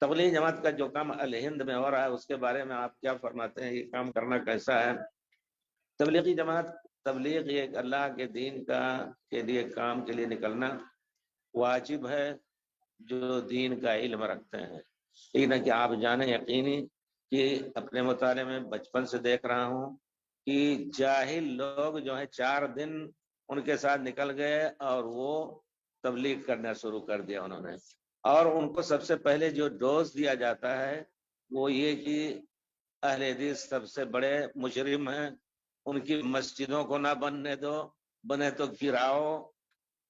تبلیغ جماعت کا جو کام الہند میں ہو رہا ہے اس کے بارے میں آپ کیا فرماتے ہیں؟ یہ کام کرنا کیسا ہے؟ تبلیغی جماعت، تبلیغ یہ اللہ کے دین کا کے لیے کام کے لیے نکلنا واجب ہے جو دین کا علم رکھتے ہیں. لیکن کہ آپ جانیں یقینی کہ اپنے مطالعے میں بچپن سے دیکھ رہا ہوں کہ جاہل لوگ جو ہیں 4 دن ان کے ساتھ نکل گئے اور وہ تبلیغ کرنا شروع کر دیا انہوں نے. اور ان کو سب سے پہلے جو ڈوز دیا جاتا ہے وہ یہ کہ اہل حدیث سب سے بڑے مجرم ہیں، ان کی مسجدوں کو نہ بننے دو، بنے تو گراؤ.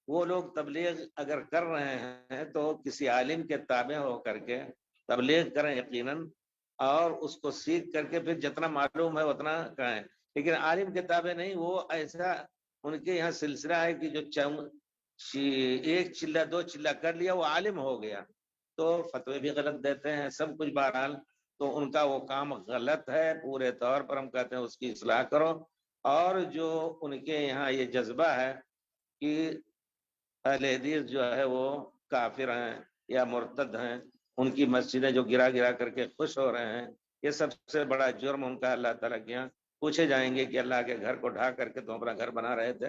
وہ لوگ تبلیغ اگر کر رہے ہیں تو کسی عالم کے تابع ہو کر کے تبلیغ کریں یقیناً، اور اس کو سیکھ کر کے پھر جتنا معلوم ہے اتنا کہیں. لیکن عالم کے تابع نہیں، وہ ایسا ان کے یہاں سلسلہ ہے کہ جو 1 چلہ 2 چلہ کر لیا وہ عالم ہو گیا، تو فتوے بھی غلط دیتے ہیں سب کچھ. بہرحال تو ان کا وہ کام غلط ہے پورے طور پر. ہم کہتے ہیں اس کی اصلاح کرو. اور جو ان کے یہاں یہ جذبہ ہے کہ اہل حدیث جو ہے وہ کافر ہیں یا مرتد ہیں، ان کی مسجدیں جو گرا گرا کر کے خوش ہو رہے ہیں، یہ سب سے بڑا جرم ان کا اللہ تعالیٰ کے یہاں. پوچھے جائیں گے کہ اللہ کے گھر کو ڈھا کر کے تم اپنا گھر بنا رہے تھے.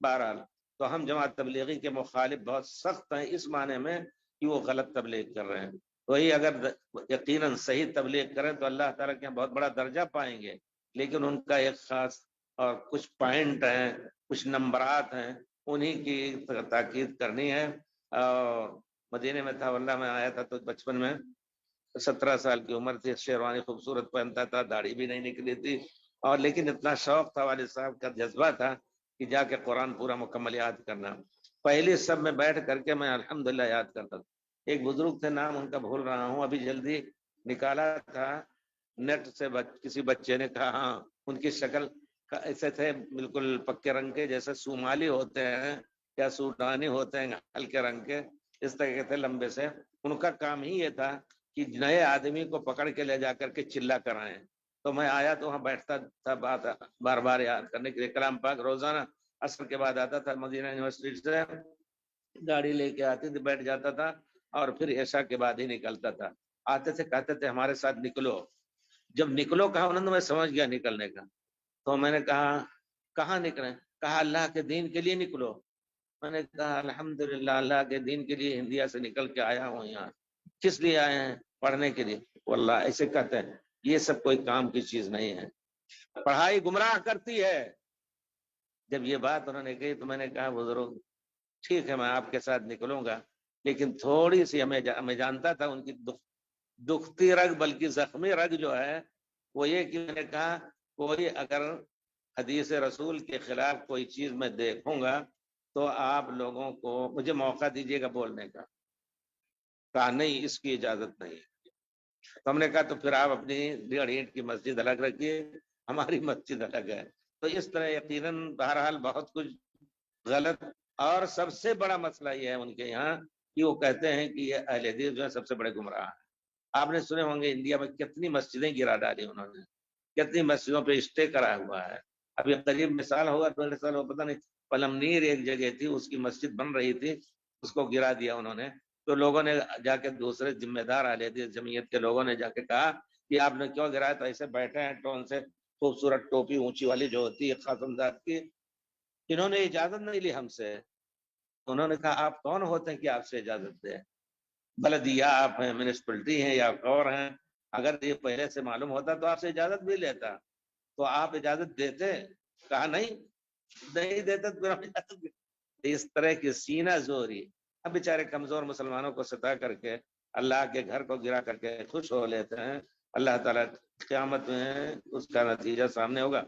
بہرحال تو ہم جماعت تبلیغی کے مخالف بہت سخت ہیں اس معنی میں کہ وہ غلط تبلیغ کر رہے ہیں. وہی اگر یقیناً صحیح تبلیغ کریں تو اللہ تعالیٰ کے یہاں بہت بڑا درجہ پائیں گے. لیکن ان کا ایک خاص اور کچھ پوائنٹ ہیں، کچھ نمبرات ہیں، انہی کی تاکید کرنی ہے. اور مدینے میں تھا، واللہ میں آیا تھا تو بچپن میں 17 سال کی عمر تھی، شیروانی خوبصورت پہنتا تھا، داڑھی بھی نہیں نکلی تھی، اور لیکن اتنا شوق تھا، والد صاحب کا جذبہ تھا کہ جا کے قرآن پورا مکمل یاد کرنا. پہلی سب میں بیٹھ کر کے میں الحمدللہ یاد کرتا تھا. ایک بزرگ تھے، نام ان کا بھول رہا ہوں، ابھی جلدی نکالا تھا نیٹ سے، کسی بچے نے کہا ہاں ان کی شکل ایسے تھے بالکل پکے رنگ کے، جیسے صومالی ہوتے ہیں یا سوڈانی ہوتے ہیں ہلکے رنگ کے، اس طرح کے تھے لمبے سے. ان کا کام ہی یہ تھا کہ نئے آدمی کو پکڑ کے لے جا کر کے چلا کرائیں. تو میں آیا تو وہاں بیٹھتا تھا بات بار بار یاد کرنے کے لیے. کلام پاک روزانہ عصر کے بعد آتا تھا، مدینہ یونیورسٹی سے گاڑی لے کے آتی تھی، بیٹھ جاتا تھا اور پھر عشاء کے بعد ہی نکلتا تھا. آتے تھے کہتے تھے ہمارے ساتھ نکلو. جب نکلو کہا انہوں نے، میں سمجھ گیا نکلنے کا. تو میں نے کہا کہاں نکلیں؟ کہا اللہ کے دین کے لیے نکلو. میں نے کہا الحمدللہ اللہ کے دین کے لیے انڈیا سے نکل کے آیا ہوں یہاں. کس لیے آئے ہیں؟ پڑھنے کے لیے. واللہ ایسے کہتے ہیں. یہ سب کوئی کام کی چیز نہیں ہے، پڑھائی گمراہ کرتی ہے. جب یہ بات انہوں نے کہی تو میں نے کہا بزرگ ٹھیک ہے میں آپ کے ساتھ نکلوں گا، لیکن تھوڑی سی ہمیں جانتا تھا ان کی دکھتی رگ بلکہ زخمی رگ جو ہے وہ یہ کہ میں نے کہا کوئی اگر حدیث رسول کے خلاف کوئی چیز میں دیکھوں گا تو آپ لوگوں کو مجھے موقع دیجیے گا بولنے کا. کہا نہیں اس کی اجازت نہیں. تو ہم نے کہا تو پھر آپ اپنی 1.5 اینٹ کی مسجد الگ رکھیے، ہماری مسجد الگ ہے. تو اس طرح یقیناً بہرحال بہت کچھ غلط. اور سب سے بڑا مسئلہ یہ ہے ان کے یہاں کہ وہ کہتے ہیں کہ یہ اہل حدیث جو ہے سب سے بڑے گمراہ ہیں. آپ نے سنے ہوں گے انڈیا میں کتنی مسجدیں گرا ڈالی انہوں نے، کتنی مسجدوں پہ اسٹے کرا ہوا ہے. ابھی قریب مثال ہوگا 2.5 سال ہو پتہ نہیں، پلمنیر ایک جگہ تھی اس کی مسجد بن رہی تھی، اس کو گرا دیا انہوں نے. تو لوگوں نے جا کے دوسرے ذمہ دار اہل حدیث جمعیت کے لوگوں نے جا کے کہا کہ آپ نے کیوں گرایا؟ تو ایسے بیٹھے ہیں ٹون سے خوبصورت ٹوپی اونچی والی جو ہوتی ہے خاتم زاد کی، انہوں نے اجازت نہیں لی ہم سے. انہوں نے کہا آپ کون ہوتے ہیں کہ آپ سے اجازت دیں؟ بلدیہ آپ ہیں، میونسپلٹی ہیں یا اور ہیں؟ اگر یہ پہلے سے معلوم ہوتا تو آپ سے اجازت بھی لیتا. تو آپ اجازت دیتے؟ کہا نہیں دیتے تو اس طرح کی سینہ زوری. اب بیچارے کمزور مسلمانوں کو ستا کر کے اللہ کے گھر کو گرا کر کے خوش ہو لیتے ہیں. اللہ تعالیٰ قیامت میں اس کا نتیجہ سامنے ہوگا.